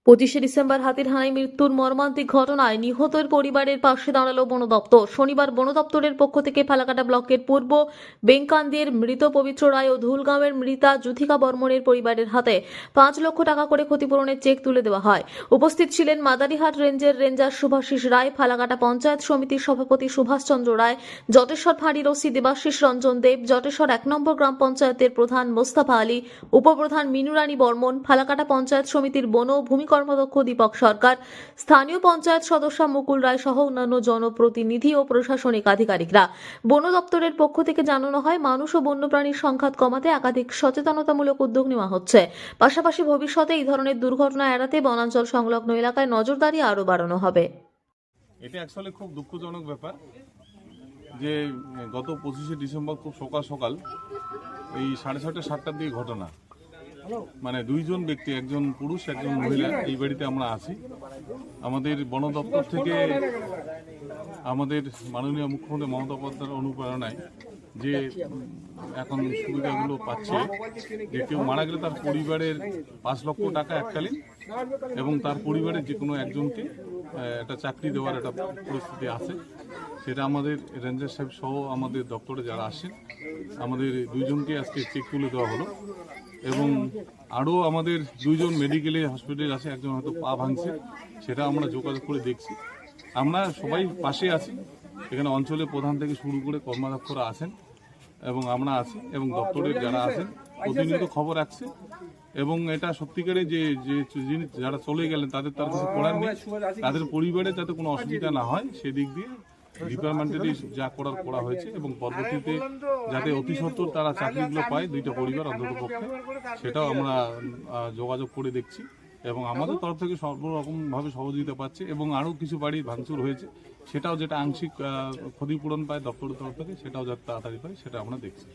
25শে December হাতিরহানায় মৃত্যুর মর্মান্তিক ঘটনায় নিহতের পরিবারের পাশে দাঁড়ালো বন দপ্তর। শনিবার বন দপ্তরের পক্ষ থেকে ফালাকাটা ব্লকের পূর্ব বেঙ্কান্দির মৃত পবিত্র রায় ও ধুলগাঁওয়ের মৃতা যুথিকা বর্মনের পরিবারের হাতে 5 লক্ষ টাকা করে ক্ষতিপূরণের চেক তুলে দেওয়া হয়। উপস্থিত ছিলেন মাদারিহাট রেঞ্জের রেঞ্জার শুভাশিস রায়, ফালাকাটা পঞ্চায়েত সমিতির সভাপতি সুভাষচন্দ্র রায়, জটেশ্বর ফাঁড়ির ওসি দেবাশিস রঞ্জন দেব, জটেশ্বর 1 নম্বর গ্রাম পঞ্চায়েতের প্রধান মোস্তফা আলী, উপপ্রধান মিনুরানী বর্মন, ফালাকাটা পঞ্চায়েত সমিতির বন ও ভূমি কর্মদক্ষ দীপক সরকার, স্থানীয় পঞ্চায়েত সদস্য মুকুল রায় সহ অন্যান্য জনপ্রতিনিধি ও প্রশাসনিক আধিকারিকরা। বন দপ্তরের পক্ষ থেকে জানানো হয়, মানুষ ও বন্যপ্রাণীর সংঘাত কমাতে একাধিক সচেতনতামূলক উদ্যোগ নেওয়া হচ্ছে। পাশাপাশি ভবিষ্যতে এই ধরনের দুর্ঘটনা এড়াতে বনাঞ্চল সংলগ্ন এলাকায় নজরদারি আরও বাড়ানো হবে। এটা অ্যাকচুয়ালি খুব দুঃখজনক ব্যাপার যে গত 25শে ডিসেম্বর খুব সকাল সকাল এই 6:30 7টার দিকে ঘটনা, মানে দুইজন ব্যক্তি, একজন পুরুষ একজন মহিলা, এই বাড়িতে আমরা আছি। আমাদের বন দপ্তর থেকে আমাদের মাননীয় মুখ্যমন্ত্রী মমতা বন্দ্যোপাধ্যায়ের অনুপ্রেরণায় যে এখন সুবিধাগুলো পাচ্ছে, যে কেউ মারা গেলে তার পরিবারের 5 লক্ষ টাকা এককালীন এবং তার পরিবারের যে কোনো একজনকে একটা চাকরি দেওয়ার একটা পরিস্থিতি আছে। সেটা আমাদের রেঞ্জার সাহেব সহ আমাদের দপ্তরে যারা আসেন, আমাদের দুইজনকে আজকে চেক তুলে দেওয়া হলো এবং আরও আমাদের দুইজন মেডিকেলে হসপিটালে আছে, একজন হয়তো পা ভাঙছে, সেটা আমরা যোগাযোগ করে দেখছি। আমরা সবাই পাশে আছি, এখানে অঞ্চলের প্রধান থেকে শুরু করে কর্মাধ্যক্ষরা আছেন এবং আমরা আছি এবং দপ্তরের যারা আছেন প্রতিনিয়ত খবর রাখছে এবং এটা সত্যিকারে যে জিনিস যারা চলে গেলেন তাদের তার কিছু করার নেই, তাদের পরিবারে যাতে কোনো অসুবিধা না হয় সেদিক দিয়ে ডিপার্টমেন্টেরই যা করা হয়েছে এবং পরবর্তীতে যাতে অতি সত্বর তারা চাকরিগুলো পায় দুইটা পরিবার অন্তত পক্ষে, সেটাও আমরা যোগাযোগ করে দেখছি এবং আমাদের তরফ থেকে সর্বরকমভাবে সহযোগিতা পাচ্ছে এবং আরও কিছু বাড়ি ভাঙচুর হয়েছে, সেটাও যেটা আংশিক ক্ষতিপূরণ পায় দপ্তরের তরফ থেকে, সেটাও যাতে তাড়াতাড়ি পায় সেটা আমরা দেখছি।